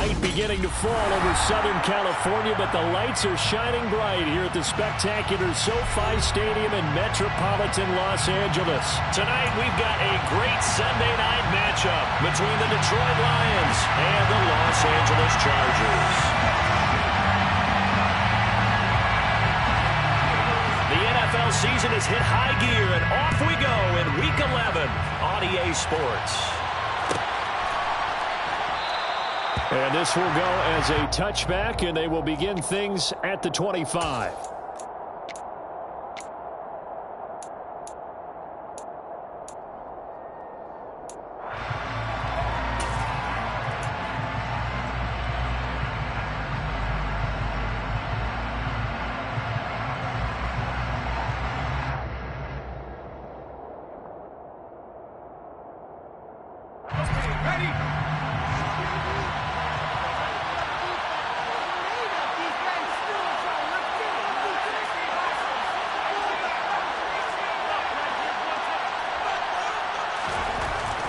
Night beginning to fall over Southern California, but the lights are shining bright here at the spectacular SoFi Stadium in metropolitan Los Angeles. Tonight, we've got a great Sunday night matchup between the Detroit Lions and the Los Angeles Chargers. The NFL season has hit high gear, and off we go in Week 11 on EA Sports. And this will go as a touchback, and they will begin things at the 25.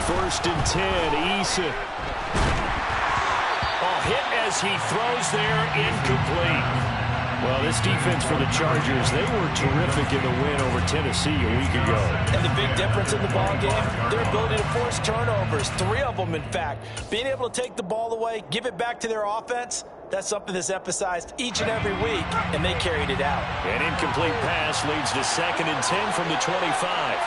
First and 10, Eason. Hit as he throws there, incomplete. Well, this defense for the Chargers, they were terrific in the win over Tennessee a week ago. And the big difference in the ball game, their ability to force turnovers, 3 of them, in fact. Being able to take the ball away, give it back to their offense, that's something that's emphasized each and every week, and they carried it out. An incomplete pass leads to 2nd and 10 from the 25.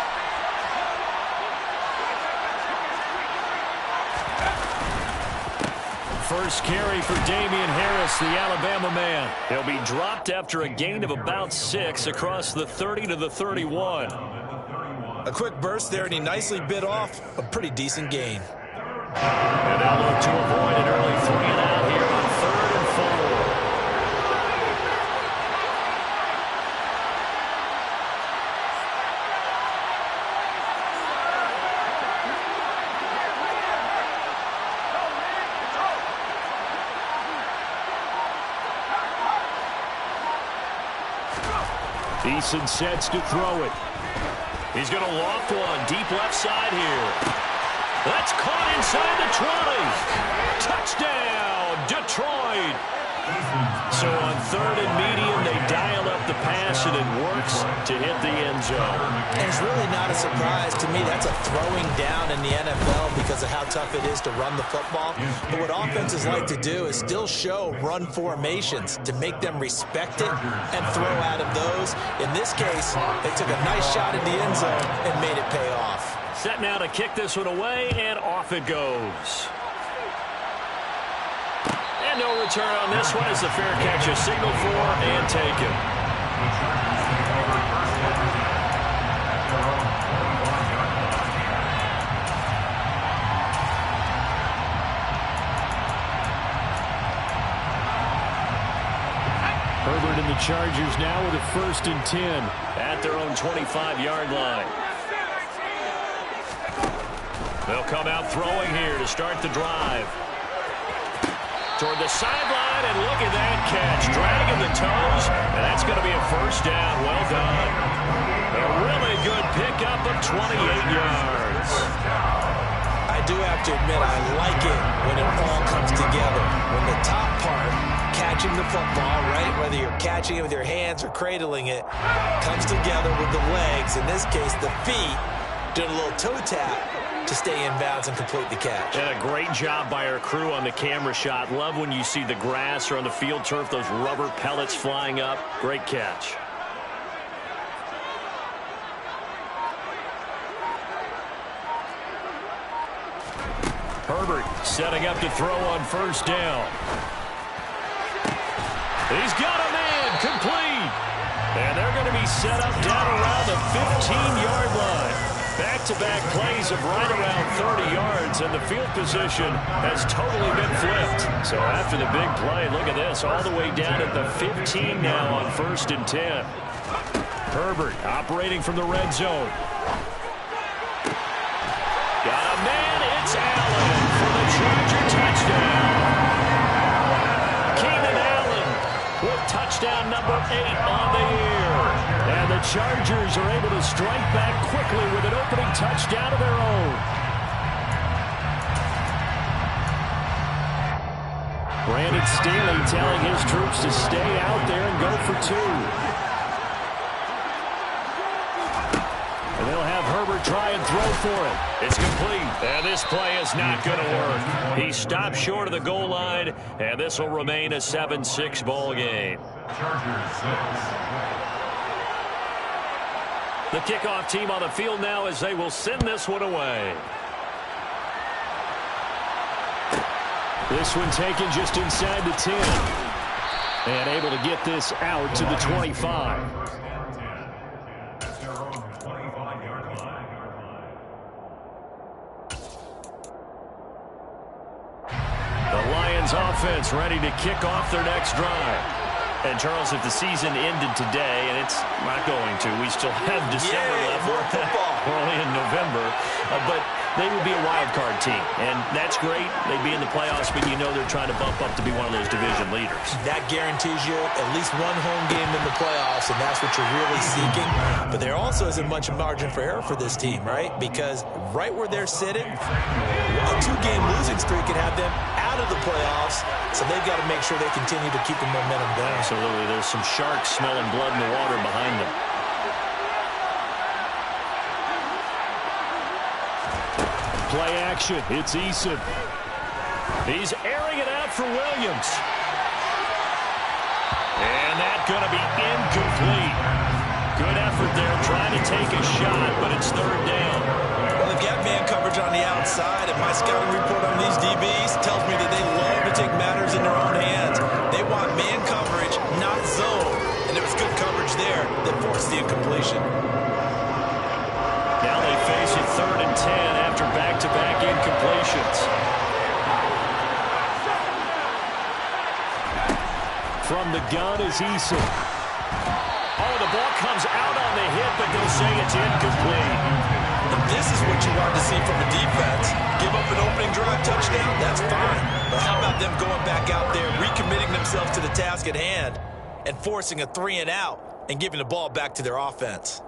First carry for Damian Harris, the Alabama man. He'll be dropped after a gain of about 6 across the 30 to the 31. A quick burst there, and he nicely bit off a pretty decent gain. And they'll look to avoid an early 3-and-out here on 3rd and 4. Eason sets to throw it. He's going to loft one deep left side here. That's caught inside the 20. Touchdown, Detroit. So on 3rd and medium, they dial up the pass, and it works to hit the end zone. And it's really not a surprise to me. That's a throwing down in the NFL because of how tough it is to run the football. But what offenses like to do is still show run formations to make them respect it and throw out of those. In this case, they took a nice shot in the end zone and made it pay off. Set now to kick this one away, and off it goes. And no return on this one as the fair catch is signaled for and taken. Herbert and the Chargers now with a 1st and 10 at their own 25-yard line. They'll come out throwing here to start the drive. Toward the sideline, and look at that catch. Dragging the toes, and that's going to be a 1st down. Well done. A really good pickup of 28 yards. I do have to admit, I like it when it all comes together. When the top part, catching the football, right, whether you're catching it with your hands or cradling it, comes together with the legs. In this case, the feet, doing a little toe tap to stay in bounds and complete the catch. And a great job by our crew on the camera shot. Love when you see the grass or on the field turf, those rubber pellets flying up. Great catch. Herbert setting up to throw on 1st down. He's got a man, complete. And they're going to be set up down around the 15-yard line. Back-to-back plays of right around 30 yards, and the field position has totally been flipped. So after the big play, look at this, all the way down at the 15 now on 1st and 10. Herbert operating from the red zone. Got a man, it's Allen for the Charger touchdown. Keenan Allen with touchdown number 8 on the year. And the Chargers are able to strike back quickly with an opening touchdown of their own. Brandon Staley telling his troops to stay out there and go for 2. And they'll have Herbert try and throw for it. It's complete. And this play is not going to work. He stopped short of the goal line, and this will remain a 7-6 ball game. The kickoff team on the field now as they will send this one away. This one taken just inside the 10. And able to get this out to the 25. The Lions offense ready to kick off their next drive. And, Charles, if the season ended today, and it's not going to, we still have December left. More football. We're only in November. But they would be a wild card team. And that's great. They'd be in the playoffs, but you know they're trying to bump up to be one of those division leaders. That guarantees you at least one home game in the playoffs, and that's what you're really seeking. But there also isn't much margin for error for this team, right? Because right where they're sitting, a 2-game losing streak could have them out of the playoffs, so they've got to make sure they continue to keep the momentum going. Absolutely. There's some sharks smelling blood in the water behind them. Play action. It's Eason. He's airing it out for Williams. And that's going to be incomplete. Good effort there trying to take a shot, but it's 3rd down. Well, they've got man coverage on the outside, and my scouting report on these DBs tells me that they love to take matters in their own hands. They want man coverage, not zone. And there was good coverage there that forced the incompletion. Now they face it 3rd and 10 after back-to-back incompletions. From the gun is Eason. Oh, the ball comes out on the hit, but they'll say it's incomplete. And this is what you want to see from a defense. Give up an opening drive touchdown, that's fine. But how about them going back out there, recommitting themselves to the task at hand, and forcing a 3-and-out and giving the ball back to their offense?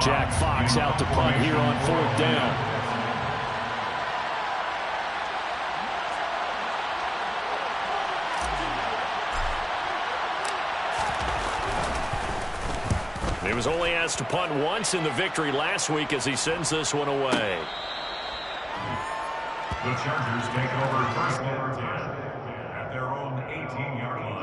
Jack Fox out to punt here on 4th down. He was only asked to punt once in the victory last week as he sends this one away. The Chargers take over 1st and 10 at their own 18-yard line.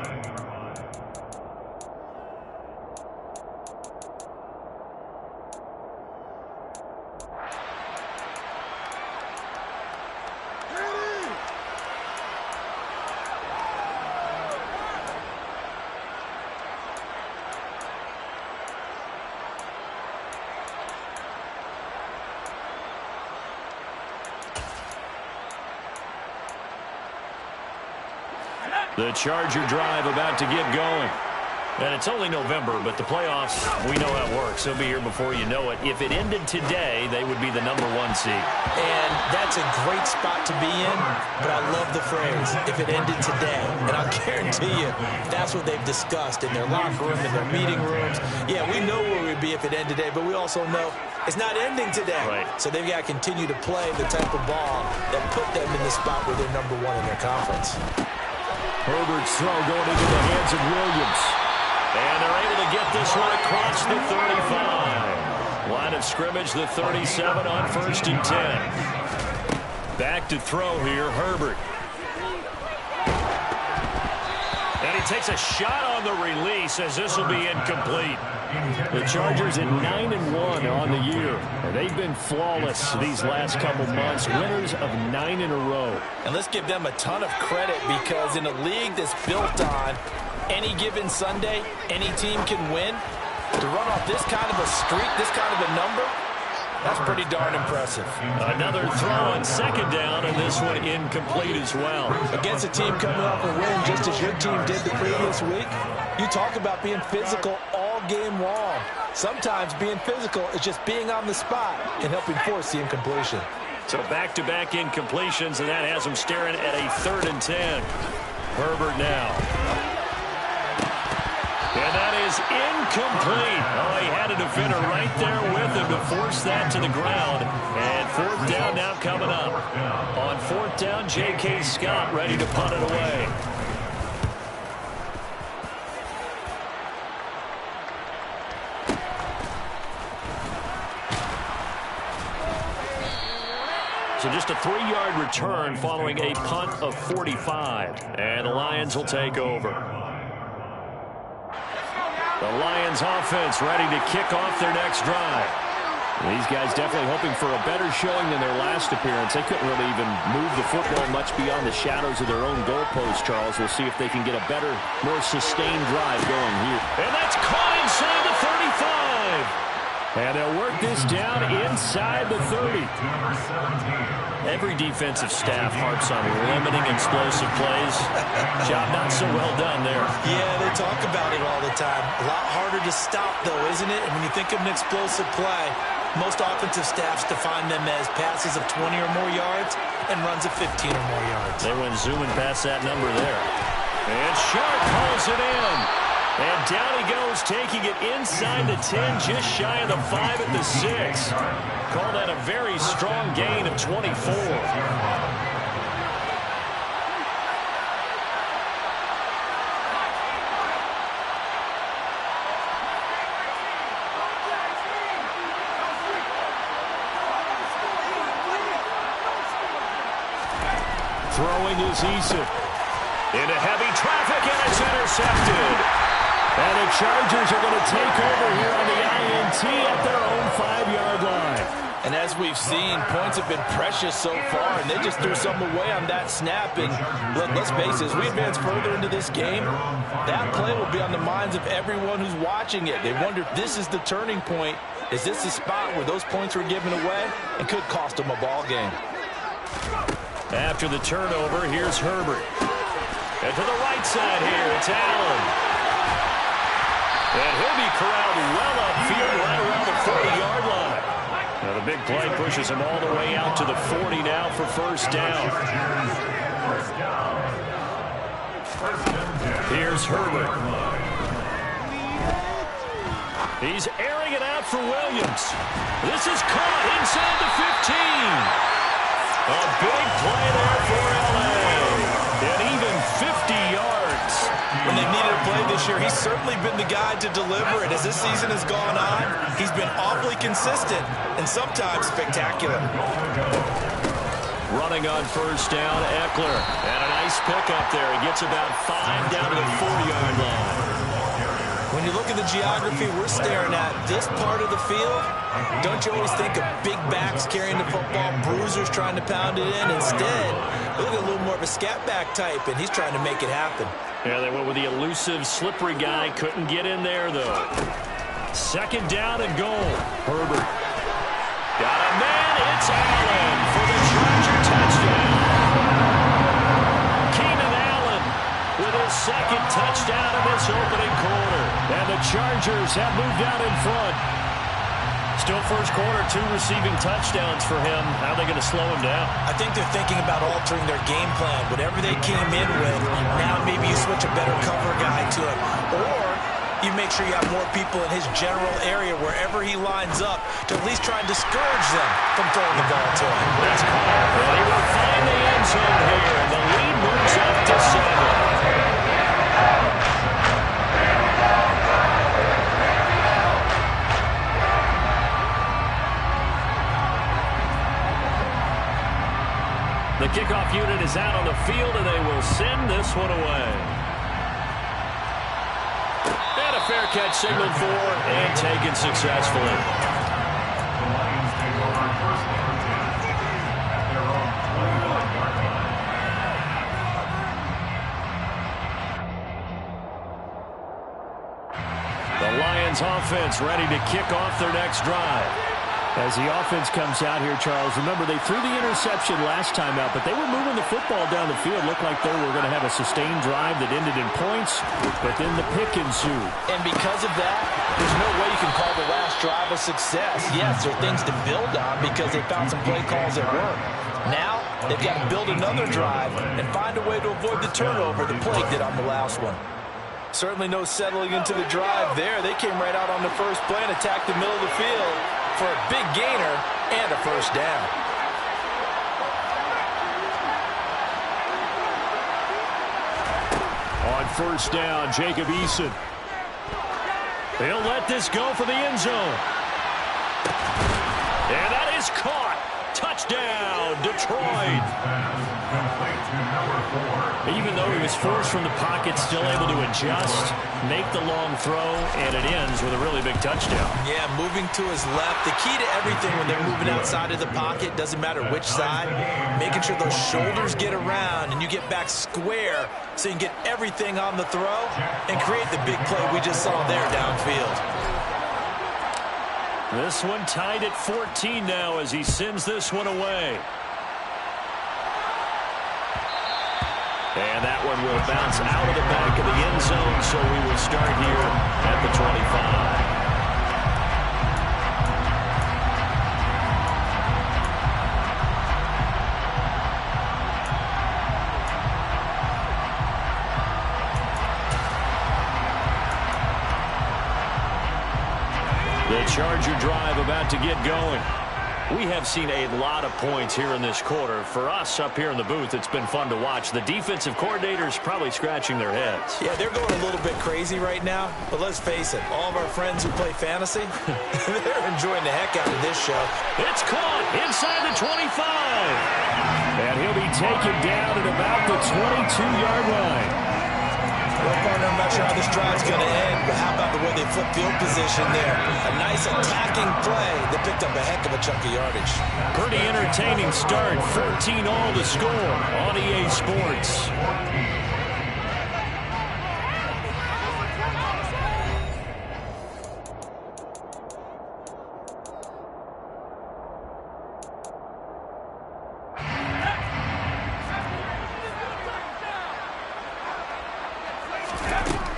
The Charger drive about to get going. And it's only November, but the playoffs, we know how it works. They'll be here before you know it. If it ended today, they would be the #1 seed. And that's a great spot to be in, but I love the phrase, if it ended today. And I'll guarantee you, that's what they've discussed in their locker room, in their meeting rooms. Yeah, we know where we'd be if it ended today, but we also know it's not ending today. Right. So they've got to continue to play the type of ball that put them in the spot where they're #1 in their conference. Herbert's throw going into the hands of Williams. And they're able to get this one across the 35. Line of scrimmage, the 37 on 1st and 10. Back to throw here, Herbert. And he takes a shot on the release as this will be incomplete. The Chargers at 9-1 on the year. And they've been flawless these last couple months, winners of 9 in a row. And let's give them a ton of credit because in a league that's built on any given Sunday, any team can win. To run off this kind of a streak, this kind of a number, that's pretty darn impressive. Another throw on 2nd down, and this one incomplete as well. Against a team coming off a win, just as your team did the previous week, you talk about being physical all game long. Sometimes being physical is just being on the spot and helping force the incompletion. So back-to-back incompletions, and that has them staring at a 3rd and 10. Herbert now. And that is is incomplete. Oh, he had a defender right there with him to force that to the ground. And fourth down now coming up. On fourth down, J.K. Scott ready to punt it away. So just a 3-yard return following a punt of 45. And the Lions will take over. The Lions offense ready to kick off their next drive. These guys definitely hoping for a better showing than their last appearance. They couldn't really even move the football much beyond the shadows of their own goalpost, Charles. We'll see if they can get a better, more sustained drive going here. And that's caught inside the 35. And they'll work this down inside the 30. Every defensive staff harps on limiting explosive plays. Job not so well done there. Yeah, they talk about it all the time. A lot harder to stop, though, isn't it? And when you think of an explosive play, most offensive staffs define them as passes of 20 or more yards and runs of 15 or more yards. They went zooming past that number there. And Sharp pulls it in. And down he goes, taking it inside the 10, just shy of the 5 at the 6. Call that a very strong gain of 24. Throwing is Eason. Into heavy traffic, and it's intercepted. And the Chargers are going to take over here on the INT at their own 5-yard line. And as we've seen, points have been precious so far, and they just threw some away on that snap. And look, let's face it, as we advance further into this game, that play will be on the minds of everyone who's watching it. They wonder if this is the turning point. Is this the spot where those points were given away and could cost them a ball game? After the turnover, here's Herbert. And to the right side here, it's Allen. And he'll be corralled well upfield right around the 40-yard line. Now the big play pushes him all the way out to the 40 now for first down. Here's Herbert. He's airing it out for Williams. This is caught inside the 15. A big play there for L.A. And even 50 yards. When they've needed a play this year, he's certainly been the guy to deliver it. As this season has gone on, he's been awfully consistent and sometimes spectacular. Running on first down, Eckler. And a nice pickup there. He gets about 5 down to the 40-yard line. When you look at the geography we're staring at, this part of the field, don't you always think of big backs carrying the football, bruisers trying to pound it in? Instead, look at a little more of a scat back type, and he's trying to make it happen. Yeah, they went with the elusive, slippery guy. Couldn't get in there, though. Second down and goal. Herbert. Got a man. It's Allen for the Charger touchdown. Keenan Allen with his second touchdown of this opening quarter. And the Chargers have moved out in front. Still first quarter, 2 receiving touchdowns for him. How are they going to slow him down? I think they're thinking about altering their game plan. Whatever they came in with, now maybe you switch a better cover guy to him. Or you make sure you have more people in his general area wherever he lines up to at least try and discourage them from throwing the ball to him. That's caught. They will find the end zone here, and the lead moves up to 7. The kickoff unit is out on the field, and they will send this one away. And a fair catch signaled for and taken successfully. The Lions offense ready to kick off their next drive. As the offense comes out here, Charles, remember they threw the interception last time out, but they were moving the football down the field. Looked like they were going to have a sustained drive that ended in points, but then the pick ensued. And because of that, there's no way you can call the last drive a success. Yes, there are things to build on because they found some play calls that work. Now, they've got to build another drive and find a way to avoid the turnover the plague did on the last one. Certainly no settling into the drive there. They came right out on the first play and attacked the middle of the field for a big gainer and a first down. On first down, Jacob Eason. They'll let this go for the end zone. And that is caught. Touchdown, Detroit. Even though he was forced from the pocket, still able to adjust, make the long throw, and it ends with a really big touchdown. Yeah, moving to his left. The key to everything when they're moving outside of the pocket, doesn't matter which side, making sure those shoulders get around and you get back square so you can get everything on the throw and create the big play we just saw there downfield. This one tied at 14 now as he sends this one away. And that one will bounce out of the back of the end zone, so we will start here at the 25. The Charger drive about to get going. We have seen a lot of points here in this quarter. For us up here in the booth, it's been fun to watch. The defensive coordinators probably scratching their heads. Yeah, they're going a little bit crazy right now. But let's face it, all of our friends who play fantasy, they're enjoying the heck out of this show. It's caught inside the 25. And he'll be taken down at about the 22-yard line. Well, partner, I'm not sure how this drive's going to end, but how about the way they flip field position there? A nice attacking play that picked up a heck of a chunk of yardage. Pretty entertaining start. 14-all to score on EA Sports.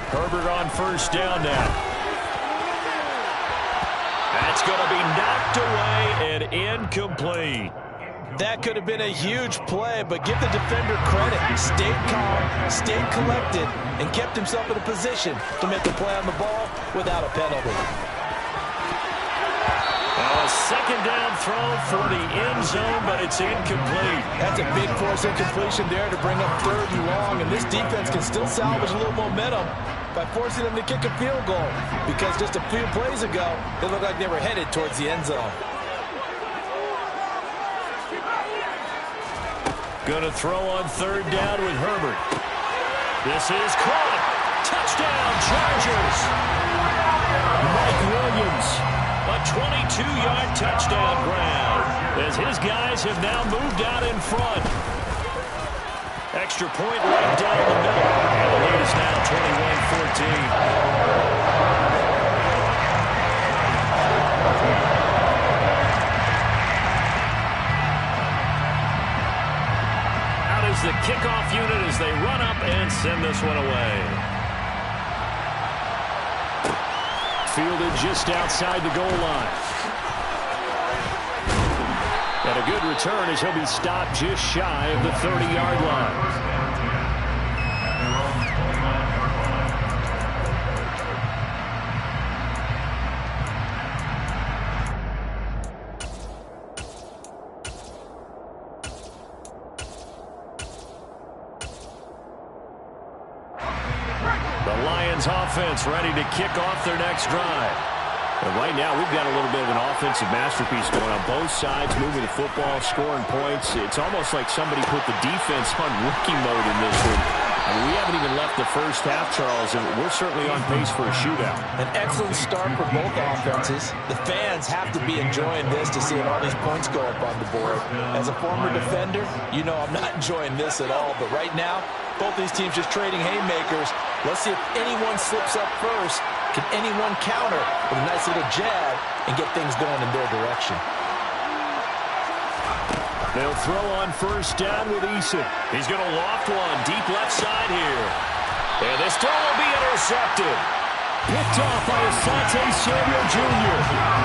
Herbert on first down now. That's going to be knocked away and incomplete. That could have been a huge play, but give the defender credit. Stayed calm, stayed collected, and kept himself in a position to make the play on the ball without a penalty. A second down throw for the end zone, but it's incomplete. That's a big force incompletion there to bring up 3rd and long, and this defense can still salvage a little momentum by forcing them to kick a field goal, because just a few plays ago, they looked like they were headed towards the end zone. Going to throw on 3rd down with Herbert. This is caught. Touchdown, Chargers. Mike Williams, a 22-yard touchdown grab, as his guys have now moved out in front. Extra point right down the middle, and the lead is now 21-14. The kickoff unit as they run up and send this one away. Fielded just outside the goal line. And a good return as he'll be stopped just shy of the 30-yard line. Offense ready to kick off their next drive. And right now, we've got a little bit of an offensive masterpiece going on both sides, moving the football, scoring points. It's almost like somebody put the defense on rookie mode in this one. I mean, we haven't even left the first half, Charles, and we're certainly on pace for a shootout. An excellent start for both offenses. The fans have to be enjoying this to see all these points go up on the board. As a former defender, you know I'm not enjoying this at all. But right now, both these teams just trading haymakers. Let's see if anyone slips up first. Can anyone counter with a nice little jab and get things going in their direction? They'll throw on first down with Eason. He's going to loft one deep left side here. And this throw will be intercepted. Picked off by Asante Samuel Jr.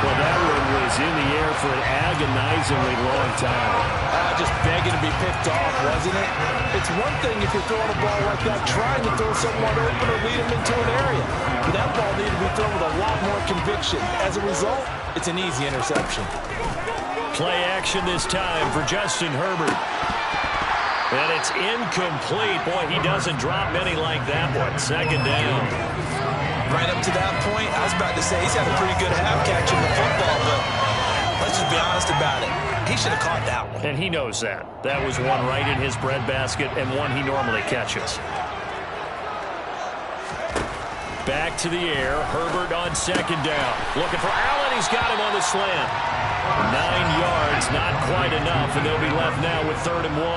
Well, that one was in the air for an agonizingly long time. Just begging to be picked off, wasn't it? It's one thing if you're throwing a ball like that, trying to throw someone open or lead them into an area. But that ball needed to be thrown with a lot more conviction. As a result, it's an easy interception. Play action this time for Justin Herbert. And it's incomplete. Boy, he doesn't drop many like that one. Second down. Right up to that point, I was about to say he's had a pretty good half catching the football, but let's just be honest about it. He should have caught that one. And he knows that. That was one right in his breadbasket and one he normally catches. Back to the air. Herbert on second down. Looking for Allen. He's got him on the slant. 9 yards, not quite enough, and they'll be left now with 3rd and 1.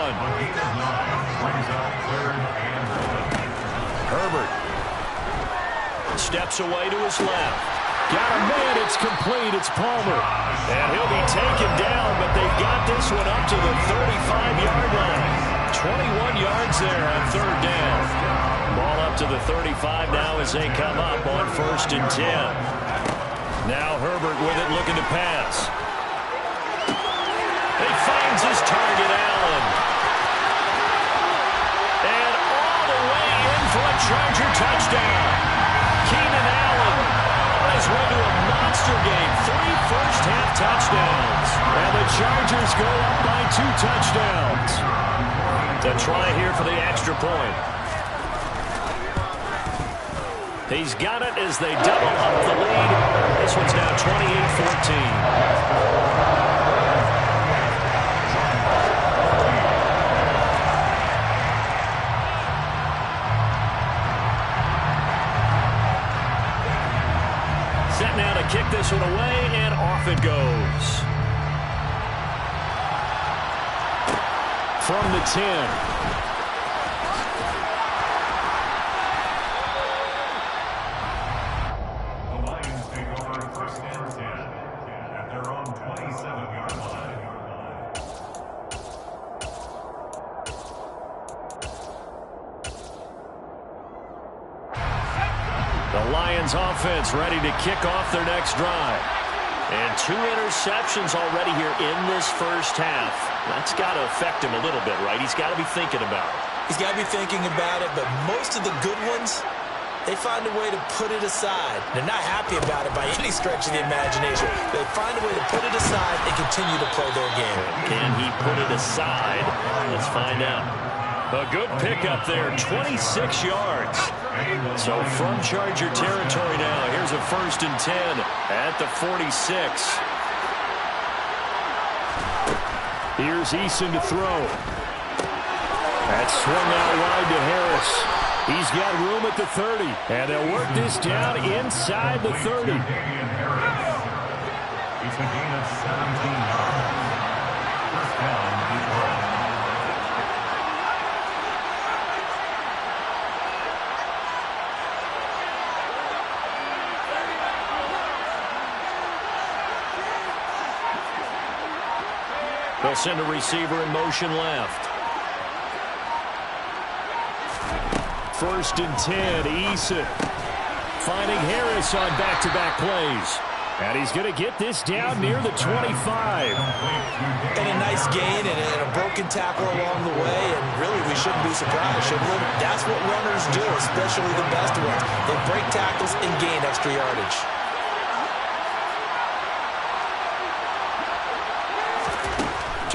Herbert steps away to his left. Got a man. It's complete. It's Palmer. And he'll be taken down, but they've got this one up to the 35-yard line. 21 yards there on 3rd down. Ball up to the 35 now as they come up on 1st and 10. Now Herbert with it, looking to pass. He finds his target, Allen. And all the way in for a Charger touchdown. Keenan Allen on his way to a monster game. 3 first-half touchdowns. And the Chargers go up by 2 touchdowns. To try here for the extra point. He's got it as they double up the lead. This one's now 28-14. Set now to kick this one away, and off it goes. From the 10. Offense ready to kick off their next drive. And 2 interceptions already here in this first half. That's got to affect him a little bit, right? He's got to be thinking about it. He's got to be thinking about it, but most of the good ones, they find a way to put it aside. They're not happy about it by any stretch of the imagination. They find a way to put it aside and continue to play their game. Can he put it aside? Let's find out. A good pickup there, 26 yards. So from Charger territory now, here's a 1st and 10 at the 46. Here's Eason to throw. That's swung out wide to Harris. He's got room at the 30, and they'll work this down inside the 30. It's a gain of 17 yards. First down, Detroit. They'll send a receiver in motion left. 1st and 10, Eason. Finding Harris on back-to-back plays. And he's going to get this down near the 25. And a nice gain and a broken tackle along the way. And really, we shouldn't be surprised, should we? That's what runners do, especially the best ones. They break tackles and gain extra yardage.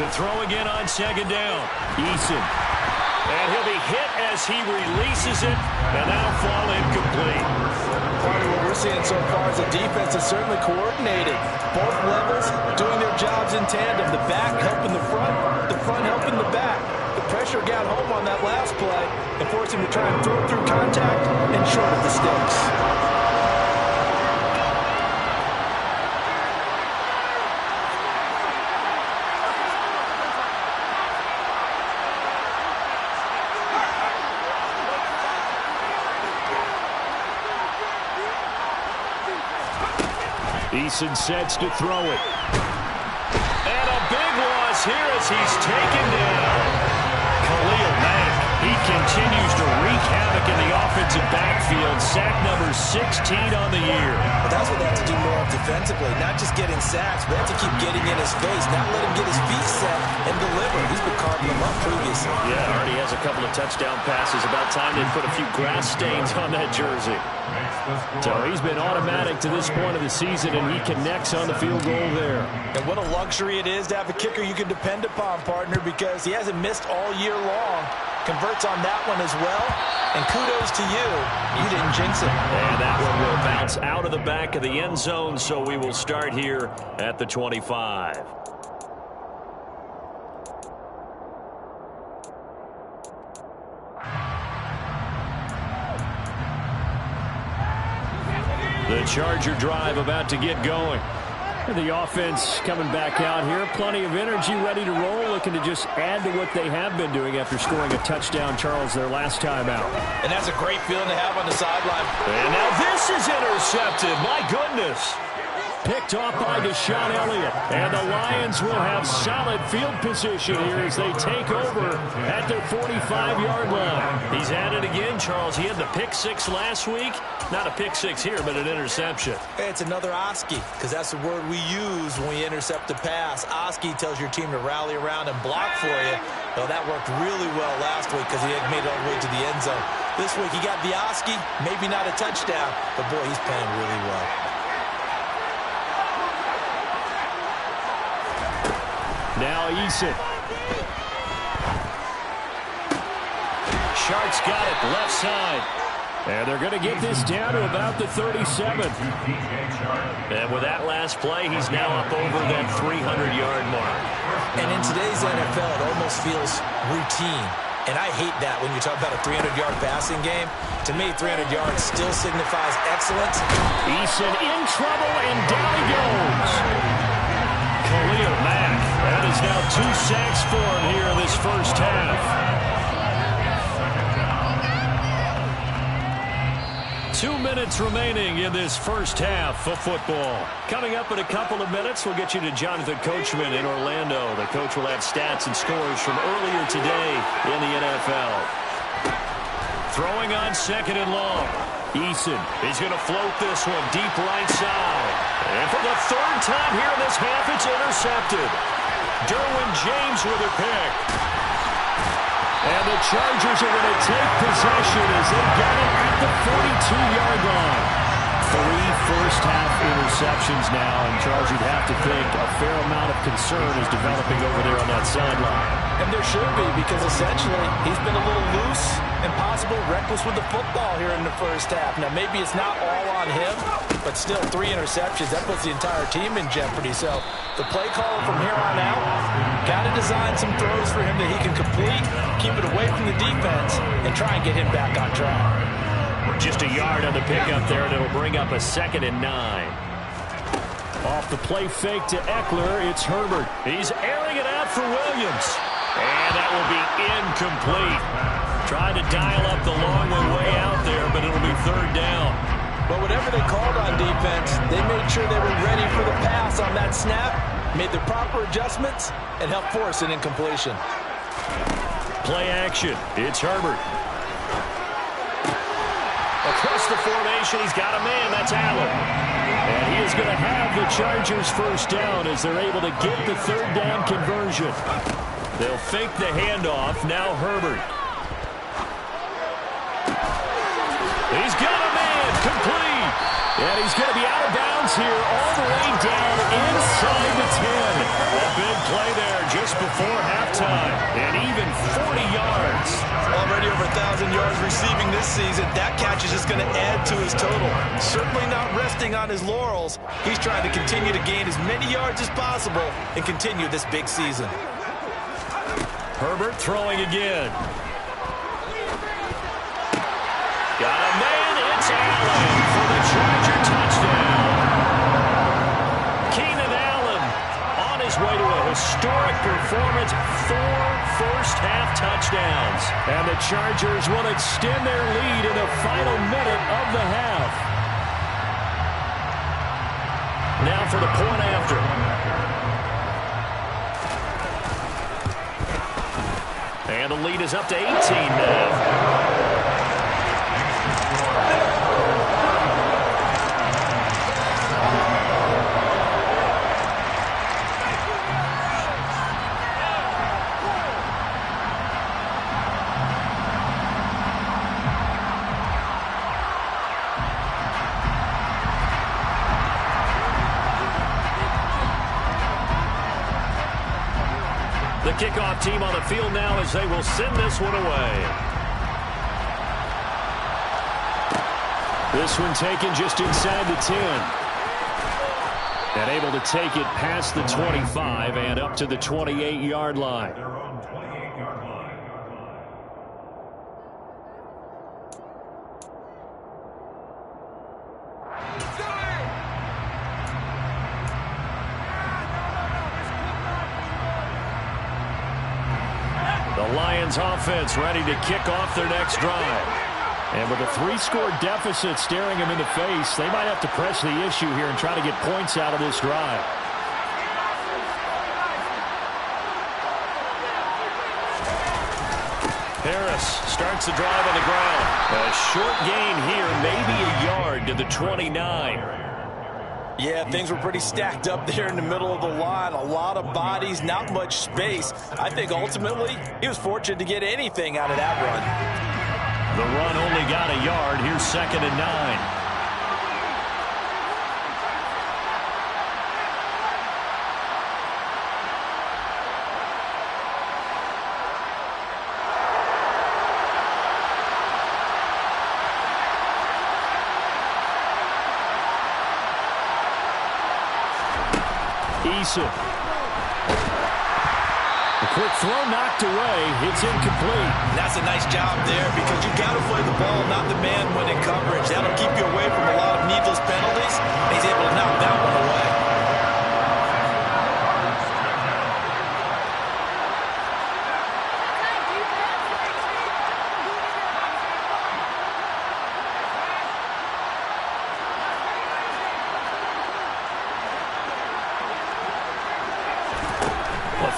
To throw again on 2nd down. Eason. And he'll be hit as he releases it. And that'll fall incomplete. Part of what we're seeing so far is the defense is certainly coordinated. Both levels doing their jobs in tandem. The back helping the front helping the back. The pressure got home on that last play and forced him to try and throw through contact and short of the sticks. Eason sets to throw it. And a big loss here as he's taken down. Khalil Mack, he continues to wreak havoc in the offensive backfield. Sack number number 16 on the year. But that's what they have to do more of defensively, not just getting sacks, but they have to keep getting in his face, not let him get his feet set and deliver. He's been carving them up previously. Yeah, already has a couple of touchdown passes. About time they put a few grass stains on that jersey. So he's been automatic to this point of the season, and he connects on the field goal there. And what a luxury it is to have a kicker you can depend upon, partner, because he hasn't missed all year long. Converts on that one as well. And kudos to you. You didn't jinx it. And that one will bounce out of the back of the end zone, so we will start here at the 25. The Charger drive about to get going. And the offense coming back out here. Plenty of energy, ready to roll, looking to just add to what they have been doing after scoring a touchdown, Charles, their last time out. And that's a great feeling to have on the sideline. And now this is intercepted. My goodness. Picked off by Deshaun Elliott. And the Lions will have solid field position here as they take over at their 45-yard line. He's at it again, Charles. He had the pick six last week. Not a pick six here, but an interception. Hey, it's another Oski, because that's the word we use when we intercept a pass. Oski tells your team to rally around and block for you. Well, that worked really well last week because he had made it all the way to the end zone. This week he got the Oski, maybe not a touchdown, but boy, he's playing really well. Now Eason. Sharks got it left side. And they're going to get this down to about the 37. And with that last play, he's now up over that 300-yard mark. And in today's NFL, it almost feels routine. And I hate that when you talk about a 300-yard passing game. To me, 300 yards still signifies excellence. Eason in trouble, and down he goes. Khalil Mack. That is now 2 sacks for him here in this first half. 2 minutes remaining in this first half of football. Coming up in a couple of minutes, we'll get you to Jonathan Coachman in Orlando. The coach will have stats and scores from earlier today in the NFL. Throwing on second and long. Eason is going to float this one deep right side. And for the third time here in this half, it's intercepted. Derwin James with a pick. And the Chargers are going to take possession as they get it at the 42-yard line. 3 first-half interceptions now, and Charles, you'd have to think a fair amount of concern is developing over there on that sideline. And there should be, because essentially he's been a little loose and possibly reckless with the football here in the first half. Now, maybe it's not all on him, but still 3 interceptions. That puts the entire team in jeopardy. So the play caller from here on out got to design some throws for him that he can complete, keep it away from the defense, and try and get him back on track. Just a yard on the pickup there, and it'll bring up a 2nd and 9. Off the play fake to Eckler, it's Herbert. He's airing it out for Williams. And that will be incomplete. Trying to dial up the long way out there, but it'll be 3rd down. But whatever they called on defense, they made sure they were ready for the pass on that snap, made the proper adjustments, and helped force an incompletion. Play action. It's Herbert. Across the formation, he's got a man. That's Allen. And he is going to have the Chargers first down as they're able to get the 3rd down conversion. They'll fake the handoff. Now Herbert. He's got a man. Complete. And he's going to be out of bounds here all the way down inside the 10. A big play there just before halftime. And even 40 yards. Already over 1,000 yards receiving this season. That catch is just going to add to his total. Certainly not resting on his laurels. He's trying to continue to gain as many yards as possible and continue this big season. Herbert throwing again. Got a man. It's Allen for the Charger touchdown. Keenan Allen on his way to a historic performance. 4 first-half touchdowns. And the Chargers will extend their lead in the final minute of the half. Now for the point after. And the lead is up to 18 now. the kickoff team on the field now as they will send this one away. This one taken just inside the 10. And able to take it past the 25 and up to the 28-yard line. Their own 28-yard line. The Lions offense ready to kick off their next drive. And with a 3-score deficit staring them in the face, they might have to press the issue here and try to get points out of this drive. Harris starts the drive on the ground. A short gain here, maybe a yard to the 29. Yeah, things were pretty stacked up there in the middle of the line. A lot of bodies, not much space. I think ultimately he was fortunate to get anything out of that run. The run only got a yard. Here's 2nd and 9. Eason. A quick throw knocked away. It's incomplete. That's a nice job there because you got to play the ball, not the man when in coverage. That'll keep you away from a lot of needless penalties. He's able to knock that one away.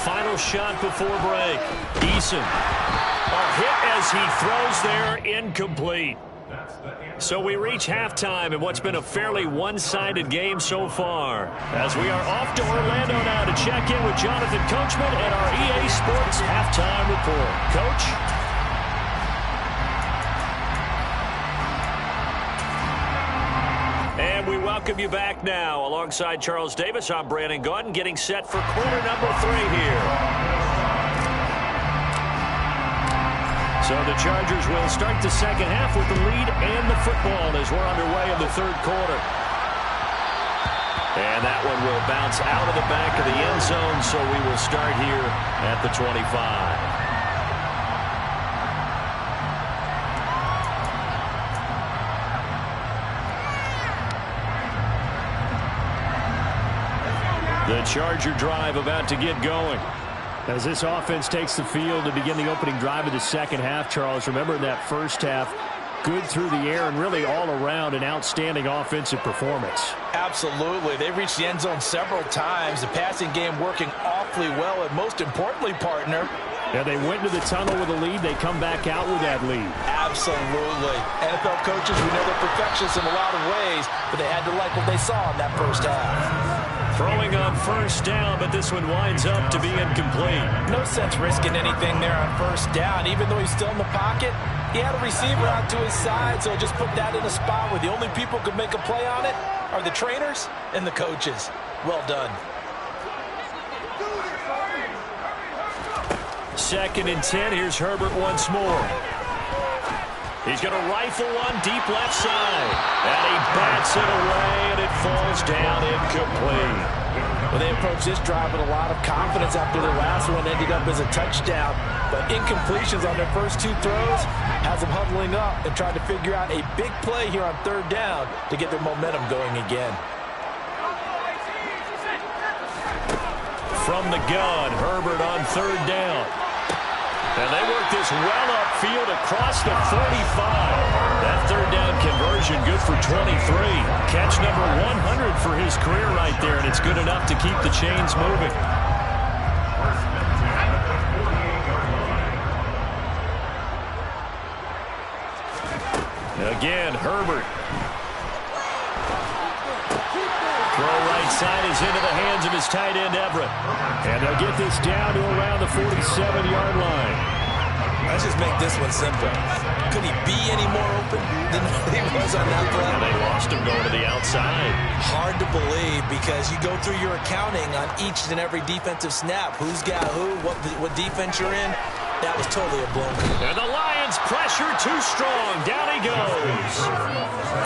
Final shot before break. Eason. A hit as he throws there, incomplete. So we reach halftime in what's been a fairly one-sided game so far. As we are off to Orlando now to check in with Jonathan Coachman and our EA Sports Halftime Report. Coach? And we welcome you back now. Alongside Charles Davis, I'm Brandon Gaudin, getting set for quarter number 3 here. So the Chargers will start the second half with the lead and the football as we're underway in the third quarter. And that one will bounce out of the back of the end zone, so we will start here at the 25. The Charger drive about to get going. As this offense takes the field to begin the opening drive of the second half, Charles, remember in that first half, good through the air and really all around an outstanding offensive performance. Absolutely. They reached the end zone several times. The passing game working awfully well, and most importantly, partner, yeah, they went to the tunnel with a lead. They come back out with that lead. Absolutely. NFL coaches, we know they're perfectionists in a lot of ways, but they had to like what they saw in that first half. Throwing on first down, but this one winds up to be incomplete. No sense risking anything there on first down. Even though he's still in the pocket, he had a receiver out to his side, so just put that in a spot where the only people who could make a play on it are the trainers and the coaches. Well done. 2nd and 10. Here's Herbert once more. He's going to rifle one deep left side. And he bats it away, and it falls down incomplete. Well, they approached this drive with a lot of confidence after their last one ended up as a touchdown. But incompletions on their first 2 throws has them huddling up and trying to figure out a big play here on 3rd down to get their momentum going again. From the gun, Herbert on 3rd down. And they work this well upfield across the 45. That 3rd down conversion good for 23. Catch number 100 for his career right there, and it's good enough to keep the chains moving. Again, Herbert. Throw right side is into the hands of his tight end, Everett. And they'll get this down to around the 47-yard line. let's just make this one simple. Could he be any more open than he was on that play? And they lost him going to the outside. Hard to believe because you go through your accounting on each and every defensive snap. Who's got who, what defense you're in. That was totally a blown call. And the Lions pressure too strong. Down he goes.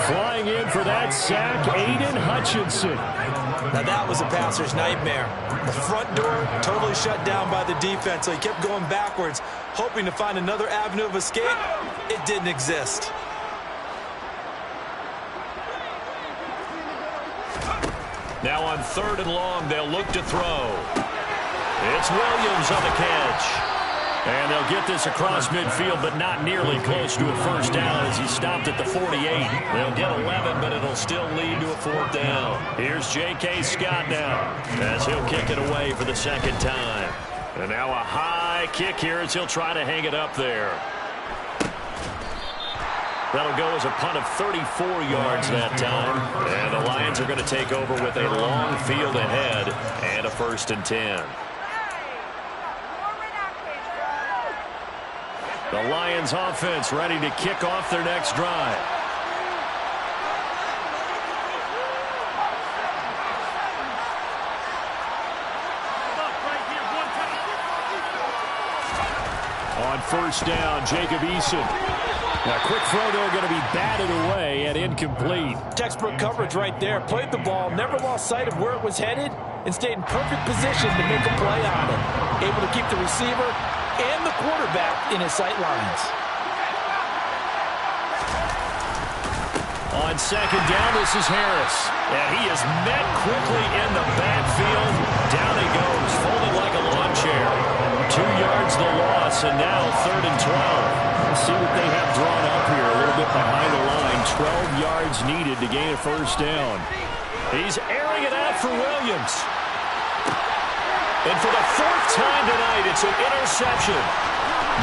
Flying in for that sack, Aiden Hutchinson. Now that was a passer's nightmare. The front door totally shut down by the defense, so he kept going backwards, hoping to find another avenue of escape. It didn't exist. Now on 3rd and long, they'll look to throw. It's Williams on the catch. And they'll get this across midfield, but not nearly close to a first down as he stopped at the 48. They'll get 11, but it'll still lead to a 4th down. Here's J.K. Scott now as he'll kick it away for the 2nd time. And now a high kick here as he'll try to hang it up there. That'll go as a punt of 34 yards that time. And the Lions are going to take over with a long field ahead and a 1st and 10. The Lions offense ready to kick off their next drive. On 1st down, Jacob Eason. Now, quick throw there going to be batted away and incomplete. Textbook coverage right there. Played the ball, never lost sight of where it was headed, and stayed in perfect position to make a play on it. Able to keep the receiver and the quarterback in his sight lines. On 2nd down, this is Harris. And he is met quickly in the backfield. Down he goes, folded like a lawn chair. 2 yards the loss, and now 3rd and 12. Let's see what they have drawn up here. A little bit behind the line. 12 yards needed to gain a 1st down. He's airing it out for Williams. And for the 4th time tonight, it's an interception.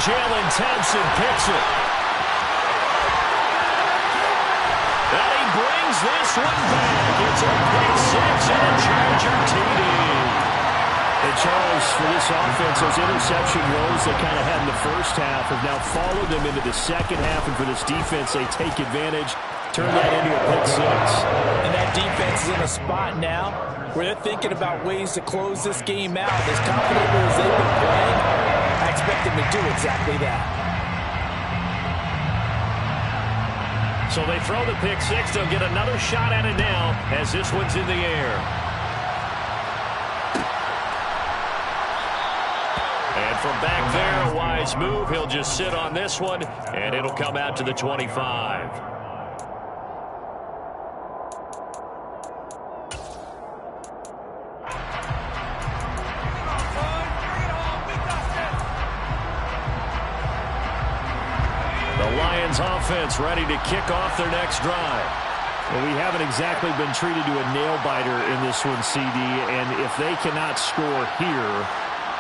Jalen Thompson picks it. And he brings this one back. It's a pick 6 and a Charger TD. And Charles, for this offense, those interception woes they kind of had in the first half have now followed them into the second half. And for this defense, they take advantage, turn that into a pick 6. And that defense is in a spot now where they're thinking about ways to close this game out. As confidently as they've been playing, I expect them to do exactly that. So they throw the pick 6. They'll get another shot at it now as this one's in the air. And from back there, a wise move. He'll just sit on this one, and it'll come out to the 25. Offense ready to kick off their next drive. Well, we haven't exactly been treated to a nail-biter in this one, CD, and if they cannot score here,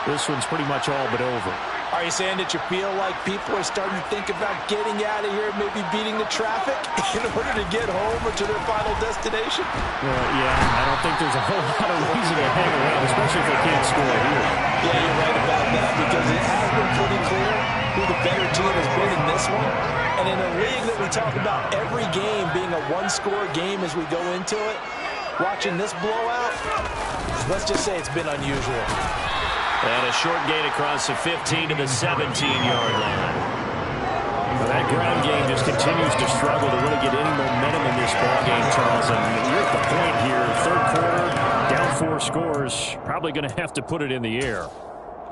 this one's pretty much all but over. Are you saying that you feel like people are starting to think about getting out of here, maybe beating the traffic in order to get home or to their final destination? Yeah, I don't think there's a whole lot of reason to hang around, especially if they can't score here. Yeah, you're right about that, because it has been pretty clear who the better team has been in this one. And in a league that we talk about every game being a one-score game as we go into it, watching this blowout, let's just say it's been unusual. And a short gain across the 15 to the 17-yard line. Well, that ground game just continues to struggle to really get any momentum in this ballgame, Charles. And you're at the point here, 3rd quarter, down 4 scores, probably going to have to put it in the air.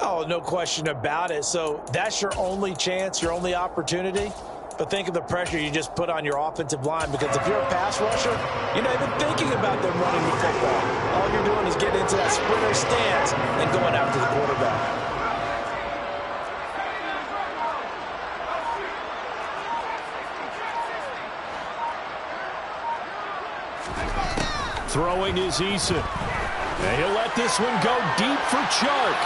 Oh, no question about it. So that's your only chance, your only opportunity. But think of the pressure you just put on your offensive line, because if you're a pass rusher, you're not even thinking about them running the football. All you're doing is getting into that sprinter stance and going after the quarterback. Throwing is Eason. And he'll let this one go deep for Chark.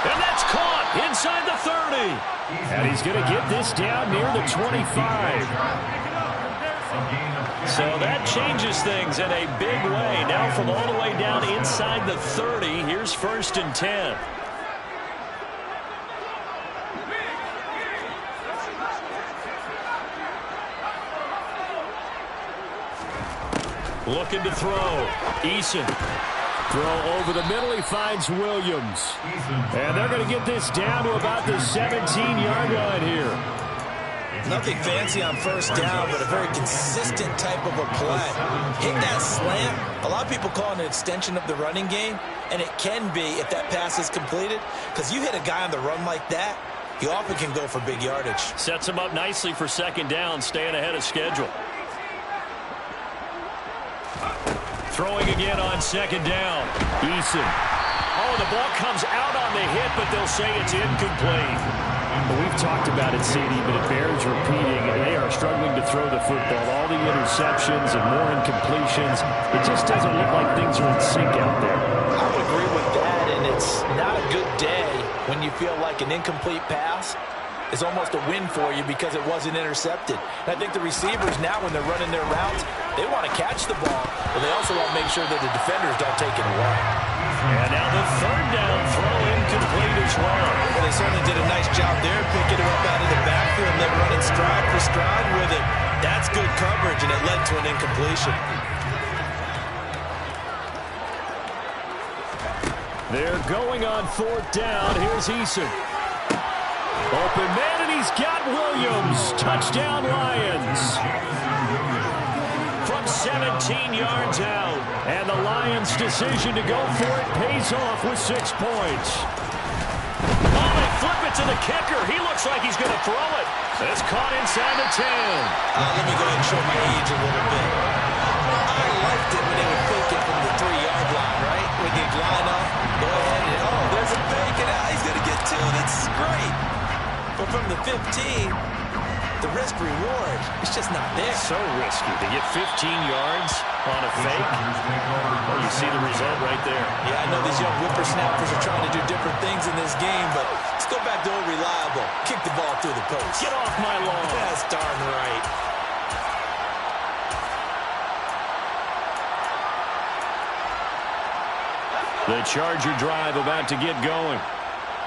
And that's caught inside the 30. And he's going to get this down near the 25. So that changes things in a big way. Now from all the way down inside the 30, here's 1st and 10. Looking to throw. Eason. Throw over the middle. He finds Williams. And they're going to get this down to about the 17-yard line here. Nothing fancy on first down, but a very consistent type of a play. Hit that slant. A lot of people call it an extension of the running game, and it can be if that pass is completed, because you hit a guy on the run like that, he often can go for big yardage. Sets him up nicely for second down, staying ahead of schedule. Throwing again on second down. Eason. Oh, the ball comes out on the hit, but they'll say it's incomplete. Well, we've talked about it, CD, but it bears repeating. They are struggling to throw the football. All the interceptions and more incompletions. It just doesn't look like things are in sync out there. I would agree with that, and it's not a good day when you feel like an incomplete pass is almost a win for you because it wasn't intercepted. And I think the receivers now, when they're running their routes, they want to catch the ball, but they also want to make sure that the defenders don't take it away. And now the third down throw incomplete as well. Well, they certainly did a nice job there, picking him up out of the backfield and then running stride for stride with it. That's good coverage, and it led to an incompletion. They're going on fourth down. Here's Eason. Open man, and he's got Williams. Touchdown, Lions. From 17 yards out. And the Lions' decision to go for it pays off with 6 points. Oh, they flip it to the kicker. He looks like he's going to throw it. It's caught inside the 10. Let me go ahead and show my age a little bit. I liked it when they would fake it from the 3-yard line, right? When they line up, go ahead and, oh, there's a fake, and he's going to get 2. That's great. But from the 15, the risk reward is just not there. So risky to get 15 yards on a fake. Well, you see the result right there. Yeah, I know these young whippersnappers are trying to do different things in this game, but let's go back to old reliable. Kick the ball through the post. Get off my lawn. That's darn right. The Charger drive about to get going.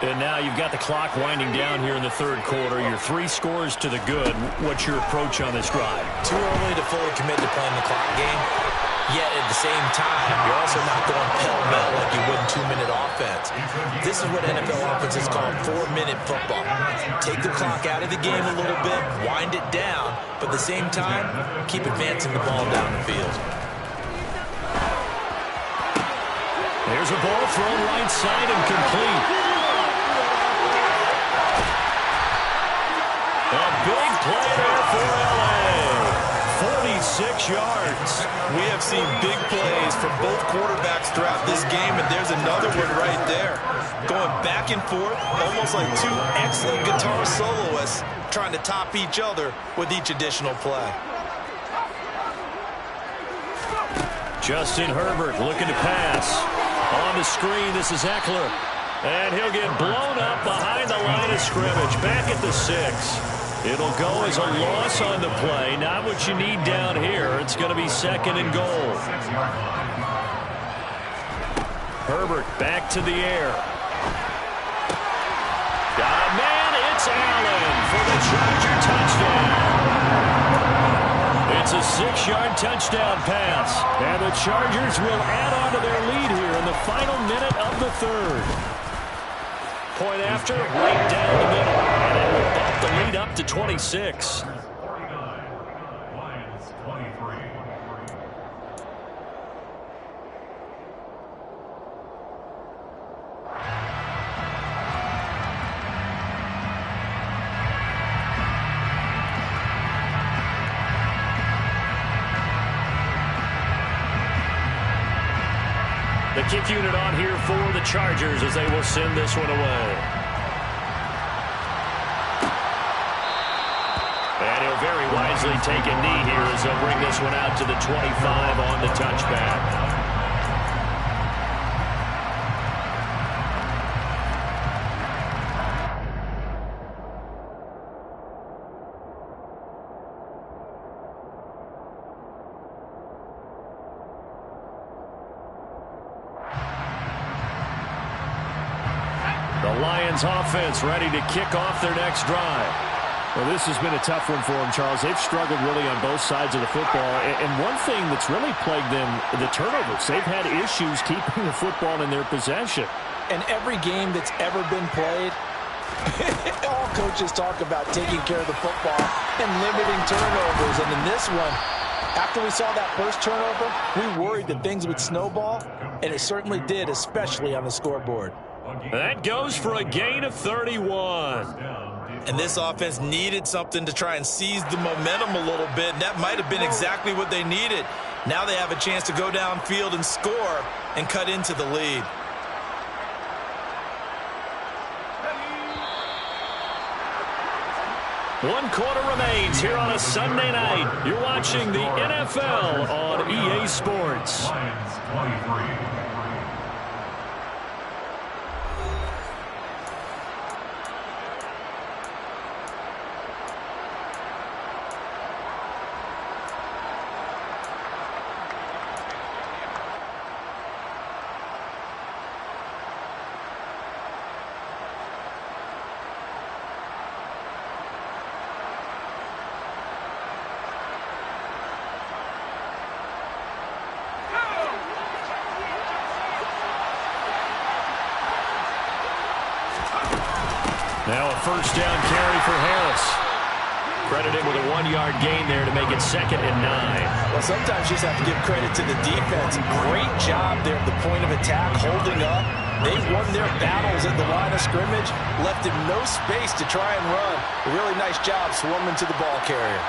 And now you've got the clock winding down here in the third quarter. You're 3 scores to the good. What's your approach on this drive? Too early to fully commit to playing the clock game. Yet at the same time, you're also not going pell-mell like you would in 2-minute offense. This is what NFL offenses call 4-minute football. Take the clock out of the game a little bit, wind it down, but at the same time, keep advancing the ball down the field. There's a ball thrown right side and complete. A big play there for L.A. 46 yards. We have seen big plays from both quarterbacks throughout this game, and there's another one right there. Going back and forth, almost like 2 excellent guitar soloists trying to top each other with each additional play. Justin Herbert looking to pass. On the screen, this is Eckler. And he'll get blown up behind the line of scrimmage. Back at the 6. It'll go as a loss on the play. Not what you need down here. It's going to be second and goal. Herbert back to the air. Got a man. It's Allen for the Charger touchdown. It's a 6-yard touchdown pass. And the Chargers will add on to their lead here in the final minute of the third. Point after, right down the middle. And it will bump the lead up to 26. 49, Lions 23. The kick unit on here for the Chargers as they will send this one away. And he'll very wisely take a knee here as they'll bring this one out to the 25 on the touchback. The Lions offense ready to kick off their next drive. Well, this has been a tough one for them, Charles. They've struggled really on both sides of the football. And one thing that's really plagued them, the turnovers. They've had issues keeping the football in their possession. And every game that's ever been played, all coaches talk about taking care of the football and limiting turnovers. And in this one, after we saw that first turnover, we worried that things would snowball, and it certainly did, especially on the scoreboard. That goes for a gain of 31. And this offense needed something to try and seize the momentum a little bit, and that might have been exactly what they needed. Now they have a chance to go downfield and score and cut into the lead. One quarter remains here on a Sunday night. You're watching the NFL on EA Sports. Lions 23. Now a first down carry for Harris. Credited with a 1-yard gain there to make it 2nd and 9. Well, sometimes you just have to give credit to the defense. Great job there at the point of attack, holding up. They've won their battles at the line of scrimmage, left him no space to try and run. A really nice job swarming to the ball carrier.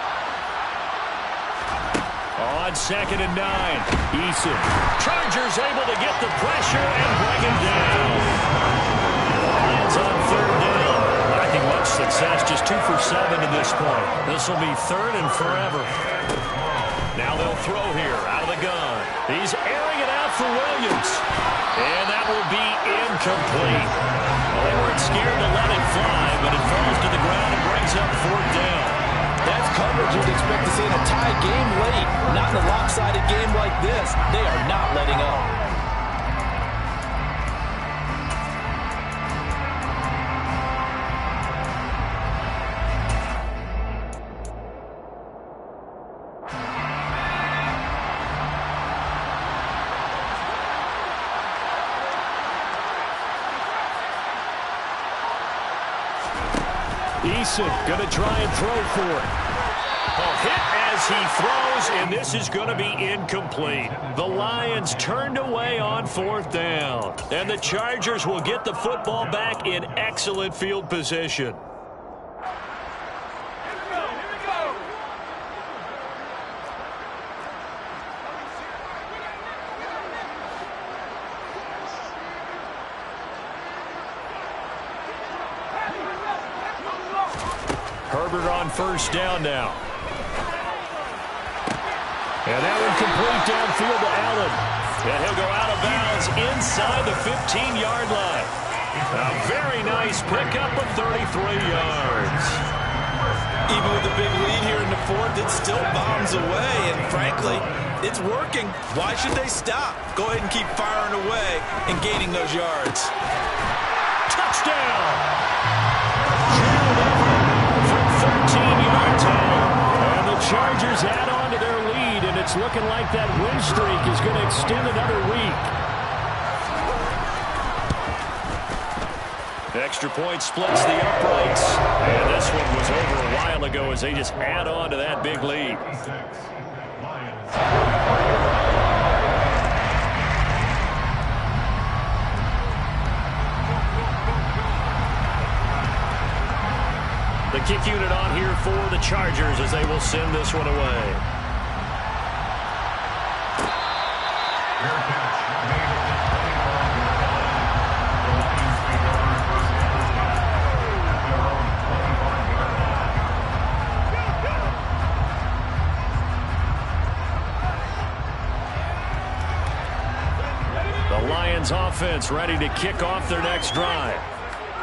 On 2nd and 9, Eason. Chargers able to get the pressure and bring him down. Lions on 3rd down. Lacking much success, just 2 for 7 to this point. This will be 3rd and forever. Now they'll throw here out of the gun. He's airing it out for Williams. And that will be incomplete. Well, they weren't scared to let it fly, but it falls to the ground and brings up 4th down. That's coverage you'd expect to see in a tie game late. Not in a lopsided game like this. They are not letting up. Eason going to try and throw for it. A hit as he throws, and this is going to be incomplete. The Lions turned away on 4th down, and the Chargers will get the football back in excellent field position. Herbert on 1st down now. And that one complete downfield to Allen. And he'll go out of bounds inside the 15-yard line. A very nice pickup of 33 yards. Even with the big lead here in the 4th, it still bombs away. And frankly, it's working. Why should they stop? Go ahead and keep firing away and gaining those yards. Touchdown! 13 yards out. And the Chargers add on to their lead, and it's looking like that win streak is going to extend another week. Extra point splits the uprights. And this one was over a while ago as they just add on to that big lead. The kick unit on here for the Chargers as they will send this one away. The Lions offense ready to kick off their next drive.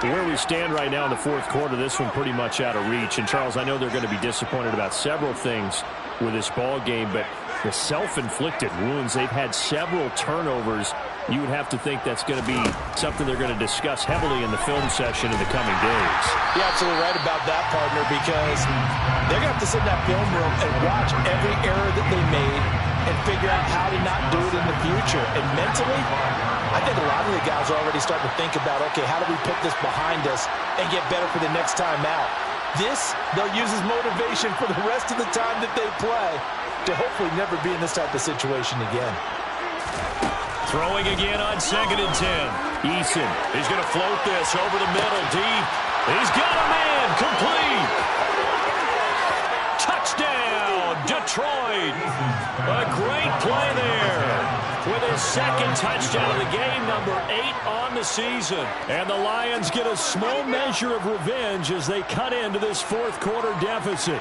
Where we stand right now in the 4th quarter, this one pretty much out of reach. And, Charles, I know they're going to be disappointed about several things with this ball game, but the self-inflicted wounds, they've had several turnovers you would have to think that's going to be something they're going to discuss heavily in the film session in the coming days. You're absolutely right about that, partner, because they're going to have to sit in that film room and watch every error that they made and figure out how to not do it in the future. And mentally, I think a lot of the guys are already starting to think about, okay, how do we put this behind us and get better for the next time out? This, they'll use as motivation for the rest of the time that they play to hopefully never be in this type of situation again. Throwing again on 2nd and 10. Eason is going to float this over the middle deep. He's got a man complete. Touchdown, Detroit. A great play there with his second touchdown of the game, number 8 on the season. And the Lions get a small measure of revenge as they cut into this fourth quarter deficit.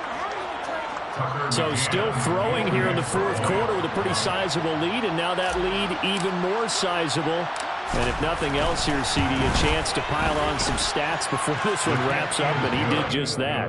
So still throwing here in the fourth quarter with a pretty sizable lead, and now that lead even more sizable. And if nothing else here, CD, a chance to pile on some stats before this one wraps up, and he did just that.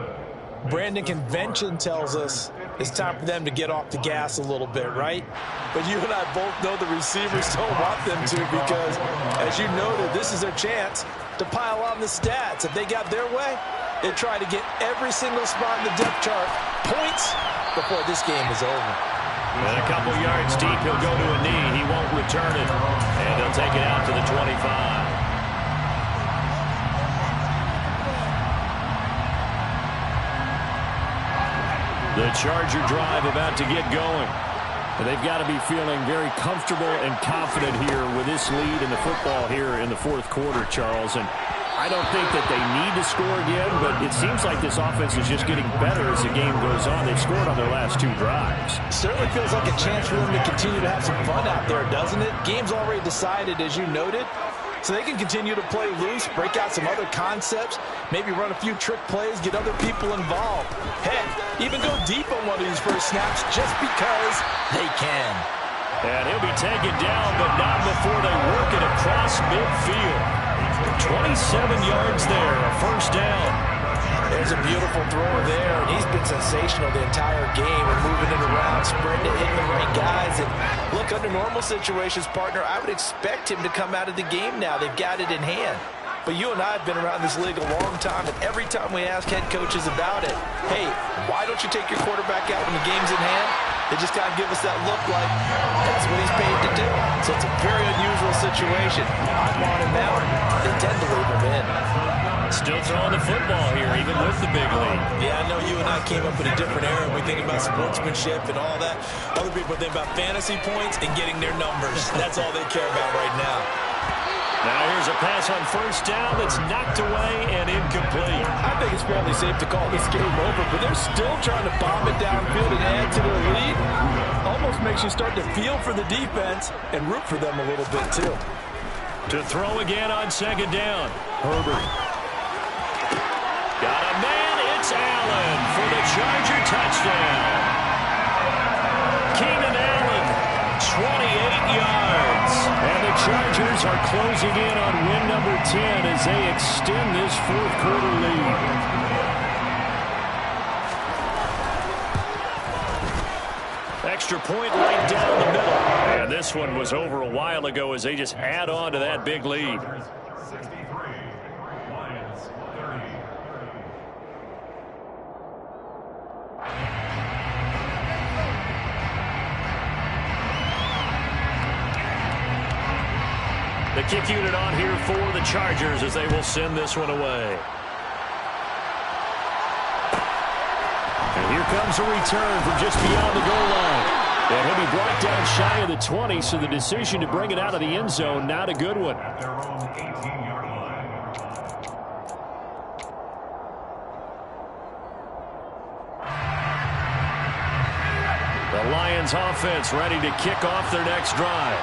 Brandon, convention tells us it's time for them to get off the gas a little bit, right? But you and I both know the receivers don't want them to, because, as you noted, this is their chance to pile on the stats. If they got their way, they try to get every single spot in the depth chart points before this game is over. And a couple yards deep, he'll go to a knee. He won't return it, and he'll take it out to the 25. The Charger drive about to get going. And they've got to be feeling very comfortable and confident here with this lead in the football here in the fourth quarter, Charles. And I don't think that they need to score again, but it seems like this offense is just getting better as the game goes on. They've scored on their last 2 drives. Certainly feels like a chance for them to continue to have some fun out there, doesn't it? Game's already decided, as you noted. So they can continue to play loose, break out some other concepts, maybe run a few trick plays, get other people involved. Heck, even go deep on one of these first snaps just because they can. And he'll be taken down, but not before they work it across midfield. 27 yards there, a first down. There's a beautiful throw there, and he's been sensational the entire game and moving it around, spreading it, hitting the right guys. And look, under normal situations, partner, I would expect him to come out of the game now. They've got it in hand. But you and I have been around this league a long time, and every time we ask head coaches about it, hey, why don't you take your quarterback out when the game's in hand? They just got to give us that look like that's what he's paid to do. So it's a very unusual situation. I want him out. They tend to leave him in. Still throwing the football here, even with the big lead. Yeah, I know you and I came up in a different era. We think about sportsmanship and all that. Other people think about fantasy points and getting their numbers. That's all they care about right now. Now here's a pass on first down that's knocked away and incomplete. I think it's fairly safe to call this game over, but they're still trying to bomb it downfield and add to their lead. Almost makes you start to feel for the defense and root for them a little bit too. To throw again on second down. Herbert. Got a man, it's Allen for the Charger touchdown. Keenan Allen, 28 yards. And the Chargers are closing in on win number 10 as they extend this fourth quarter lead. Extra point right down the middle. And this one was over a while ago as they just add on to that big lead. 63, Lions 30. The kick unit on here for the Chargers as they will send this one away. And here comes a return from just beyond the goal line. And he'll be brought down shy of the 20, so the decision to bring it out of the end zone, not a good one. At their own 18-yard line. The Lions offense ready to kick off their next drive.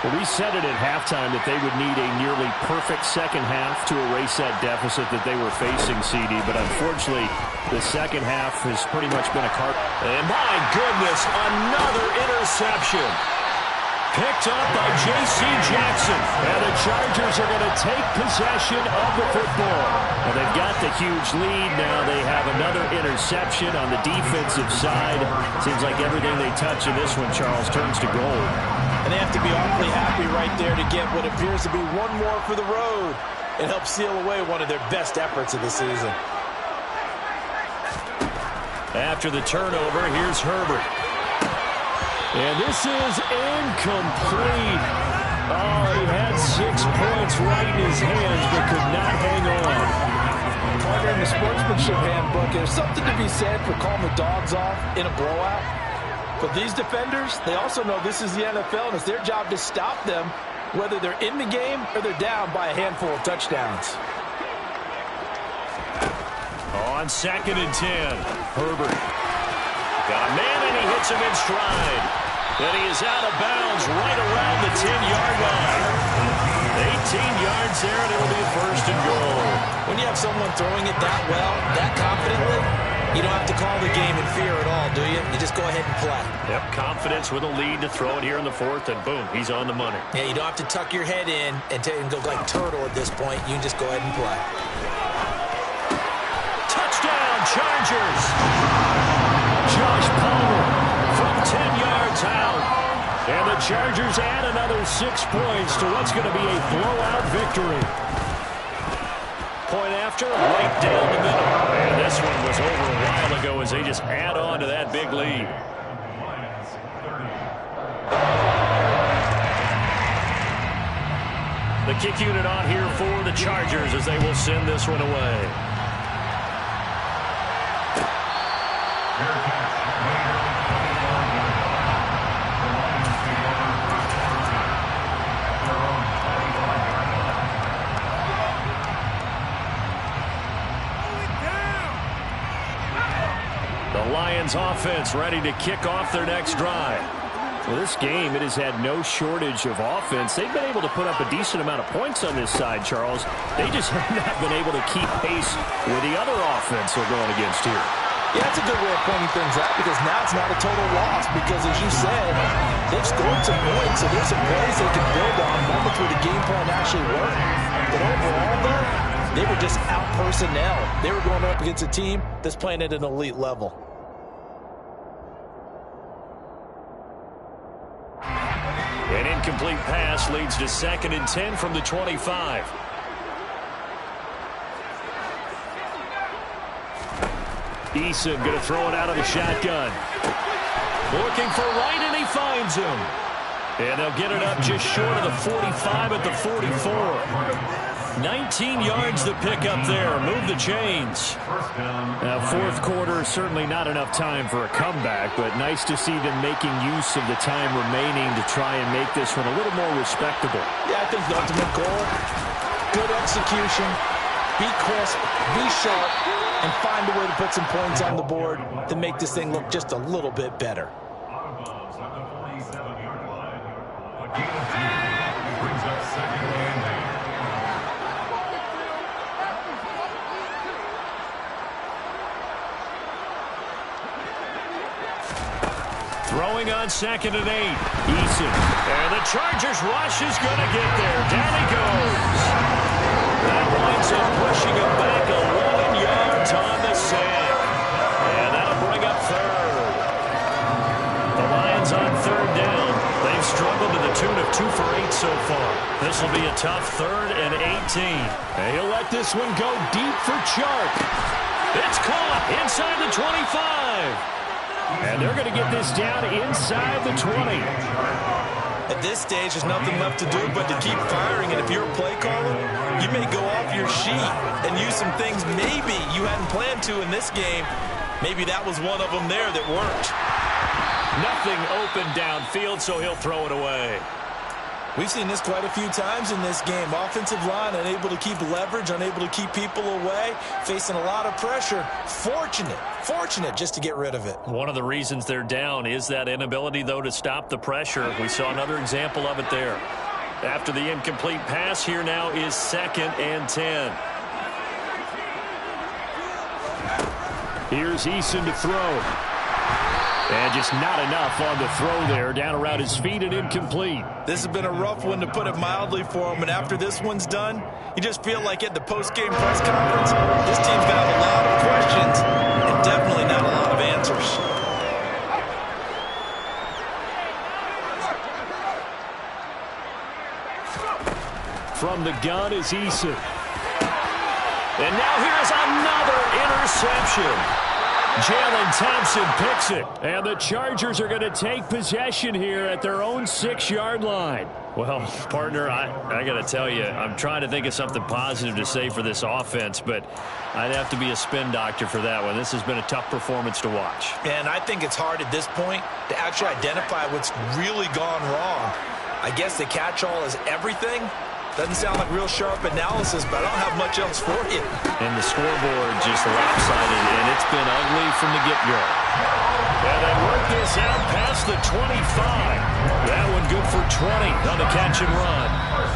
Well, we said it at halftime that they would need a nearly perfect second half to erase that deficit that they were facing, CD. But unfortunately, the second half has pretty much been a And my goodness, another interception. Picked up by J.C. Jackson. And the Chargers are going to take possession of the football. Well, they've got the huge lead. Now they have another interception on the defensive side. Seems like everything they touch in this one, Charles, turns to gold. And they have to be awfully happy right there to get what appears to be one more for the road. It helps seal away one of their best efforts of the season. After the turnover, here's Herbert. And this is incomplete. Oh, he had 6 points right in his hands, but could not hang on. Partner, in the sportsmanship handbook, there's something to be said for calling the dogs off in a blowout. But these defenders, they also know this is the NFL, and it's their job to stop them, whether they're in the game or they're down by a handful of touchdowns. On 2nd and 10, Herbert. Got a man, and he hits him in stride. And he is out of bounds right around the 10-yard line. 18 yards there, and it'll be 1st and goal. When you have someone throwing it that well, that confidently, you don't have to call the game in fear at all, do you? You just go ahead and play. Yep, confidence with a lead to throw it here in the 4th, and boom, he's on the money. Yeah, you don't have to tuck your head in and go like turtle at this point. You can just go ahead and play. Touchdown, Chargers! Josh Palmer from 10 yards out. And the Chargers add another 6 points to what's going to be a blowout victory. Point after, right down the middle. And this one was over a while ago as they just add on to that big lead. The kick unit on here for the Chargers as they will send this one away. The Lions offense ready to kick off their next drive. Well, this game, it has had no shortage of offense. They've been able to put up a decent amount of points on this side, Charles. They just have not been able to keep pace with the other offense they're going against here. Yeah, that's a good way of pointing things out because now it's not a total loss because, as you said, they've scored some points, so there's some plays they can build on, moments where the game plan actually worked. But overall, though, they were just out personnel. They were going up against a team that's playing at an elite level. An incomplete pass leads to 2nd and 10 from the 25. Eason going to throw it out of the shotgun. Looking for Wright, and he finds him. And they'll get it up just short of the 45 at the 44. 19 yards to pick up there. Move the chains. Now, 4th quarter, certainly not enough time for a comeback, but nice to see them making use of the time remaining to try and make this one a little more respectable. Yeah, I think the ultimate goal, good execution, be crisp, be sharp, and find a way to put some points on the board to make this thing look just a little bit better. Throwing on 2nd and 8. Eason. And the Chargers rush is going to get there. Down he goes. That winds up pushing him back 11 yards on the sack. And that'll bring up 3rd. The Lions on 3rd down. They've struggled to the tune of 2 for 8 so far. This will be a tough 3rd and 18. And he'll let this one go deep for Chark. It's caught inside the 25. And they're going to get this down inside the 20. At this stage, there's nothing left to do but to keep firing. And if you're a play caller, you may go off your sheet and use some things maybe you hadn't planned to in this game. Maybe that was one of them there that worked. Nothing open downfield, so he'll throw it away. We've seen this quite a few times in this game. Offensive line unable to keep leverage, unable to keep people away, facing a lot of pressure. Fortunate just to get rid of it. One of the reasons they're down is that inability, though, to stop the pressure. We saw another example of it there. After the incomplete pass, here now is 2nd and 10. Here's Eason to throw. And just not enough on the throw there. Down around his feet and incomplete. This has been a rough one, to put it mildly, for him. And after this one's done, you just feel like at the post-game press conference, this team's going to have a lot of questions and definitely not a lot of answers. From the gun is Eason. And now here's another interception. Jalen Thompson picks it, and the Chargers are going to take possession here at their own 6-yard line. Well, partner, I got to tell you, I'm trying to think of something positive to say for this offense, but I'd have to be a spin doctor for that one. This has been a tough performance to watch. And I think it's hard at this point to actually identify what's really gone wrong. I guess the catch-all is everything. Doesn't sound like real sharp analysis, but I don't have much else for you. And the scoreboard just lopsided, and it's been ugly from the get-go. And they work this out past the 25. That one good for 20 on the catch and run.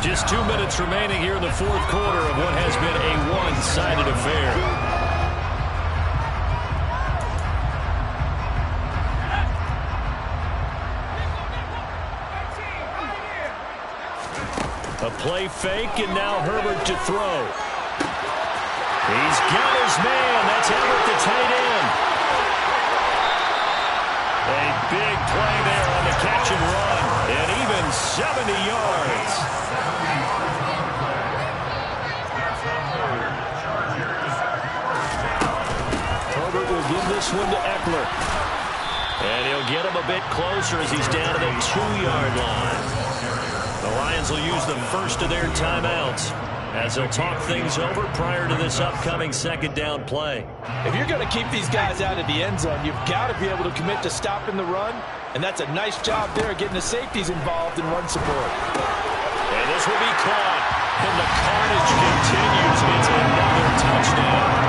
Just 2 minutes remaining here in the fourth quarter of what has been a one-sided affair. A play fake, and now Herbert to throw. He's got his man. That's Everett, the tight end. A big play there on the catch and run, and even 70 yards. Herbert will give this one to Eckler. And he'll get him a bit closer as he's down to the 2-yard line. The Lions will use the first of their timeouts as they'll talk things over prior to this upcoming second down play. If you're going to keep these guys out of the end zone, you've got to be able to commit to stopping the run, and that's a nice job there getting the safeties involved in run support. And this will be caught, and the carnage continues. It's another touchdown.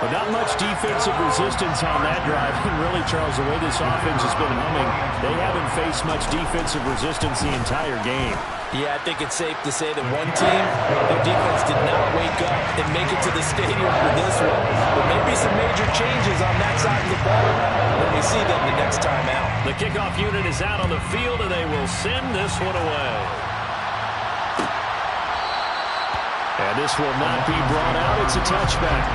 But not much defensive resistance on that drive. And really, Charles, the way this offense has been humming, they haven't faced much defensive resistance the entire game. Yeah, I think it's safe to say that one team, their defense did not wake up and make it to the stadium for this one. But maybe some major changes on that side of the ball when we see them the next time out. The kickoff unit is out on the field, and they will send this one away. And this will not be brought out. It's a touchback.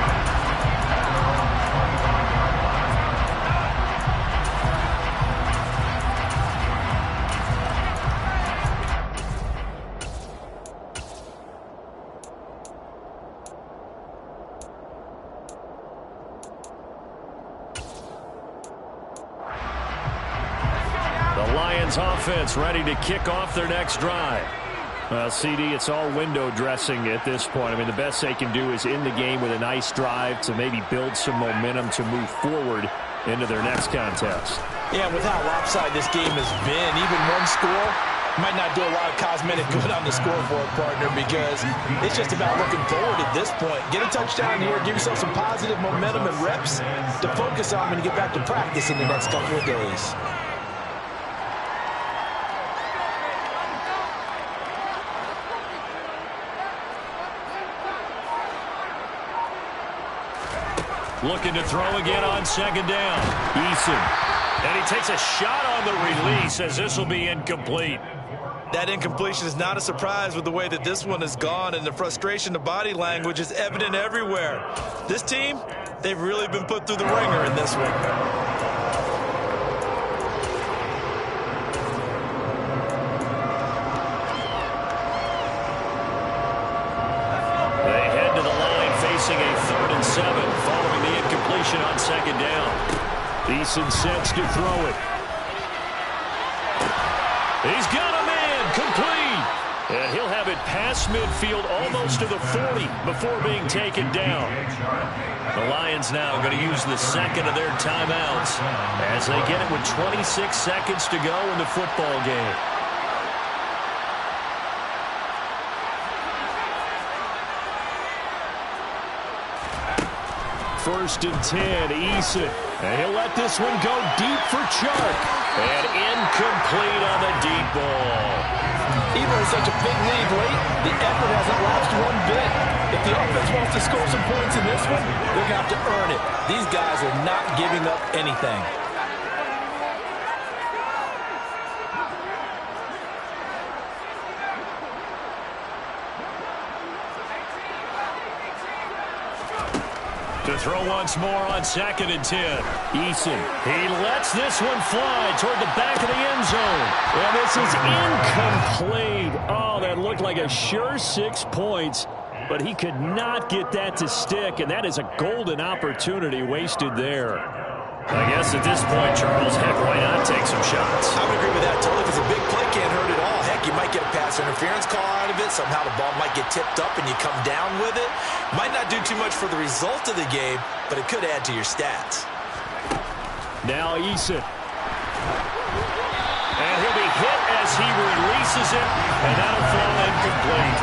Offense ready to kick off their next drive. Well, CD, it's all window dressing at this point. I mean, the best they can do is end the game with a nice drive to maybe build some momentum to move forward into their next contest. Yeah, with how lopsided this game has been, even one score might not do a lot of cosmetic good on the scoreboard, partner, because it's just about looking forward at this point. Get a touchdown here, give yourself some positive momentum and reps to focus on when you get back to practice in the next couple of days. Looking to throw again on second down. Eason. And he takes a shot on the release as this will be incomplete. That incompletion is not a surprise with the way that this one has gone, and the frustration of body language is evident everywhere. This team, they've really been put through the ringer in this one. They head to the line facing a 3rd and 7 following the incompletion on second down. Eason sets to throw it. He's got a man, complete. And he'll have it past midfield almost to the 40 before being taken down. The Lions now going to use the second of their timeouts as they get it with 26 seconds to go in the football game. First and 10, Eason. And he'll let this one go deep for Chark. And incomplete on the deep ball. Even with such a big lead late, the effort hasn't lapsed one bit. If the offense wants to score some points in this one, they're going to have to earn it. These guys are not giving up anything. To throw once more on 2nd and 10. Eason, he lets this one fly toward the back of the end zone. And this is incomplete. Oh, that looked like a sure 6 points, but he could not get that to stick, and that is a golden opportunity wasted there. I guess at this point, Charles, heck, why not take some shots? I would agree with that totally, because a big play can't hurt at all. Heck, you might get a pass interference call out of it. Somehow the ball might get tipped up and you come down with it. Might not do too much for the result of the game, but it could add to your stats. Now Eason. And he'll be hit as he releases it, and that'll fall incomplete.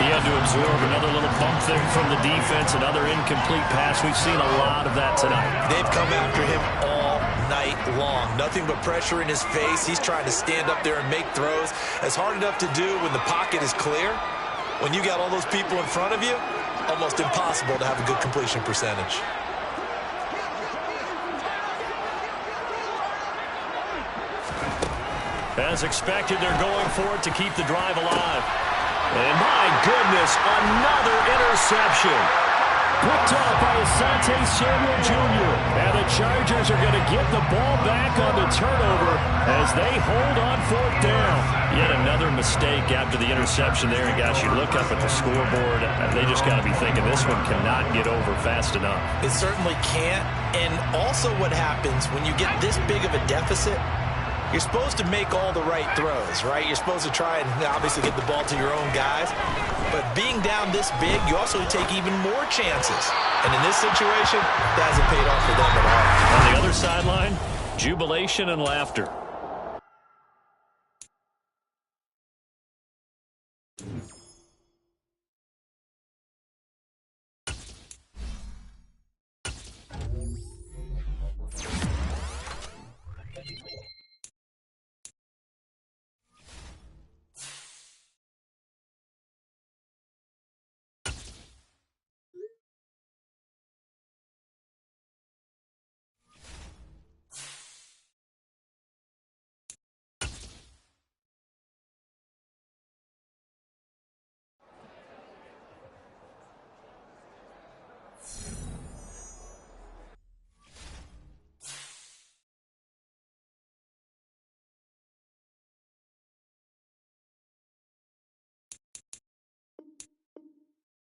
He had to absorb another little bump there from the defense, another incomplete pass. We've seen a lot of that tonight. They've come after him all night long. Nothing but pressure in his face. He's trying to stand up there and make throws. It's hard enough to do when the pocket is clear. When you got all those people in front of you, almost impossible to have a good completion percentage. As expected, they're going for it to keep the drive alive. And my goodness, another interception. Picked off by Asante Samuel Jr. And the Chargers are going to get the ball back on the turnover as they hold on 4th down. Yet another mistake after the interception there. And gosh, you look up at the scoreboard, they just got to be thinking this one cannot get over fast enough. It certainly can't. And also what happens when you get this big of a deficit, you're supposed to make all the right throws, right? You're supposed to try and obviously get the ball to your own guys. But being down this big, you also take even more chances. And in this situation, that hasn't paid off for them at all. On the other sideline, jubilation and laughter.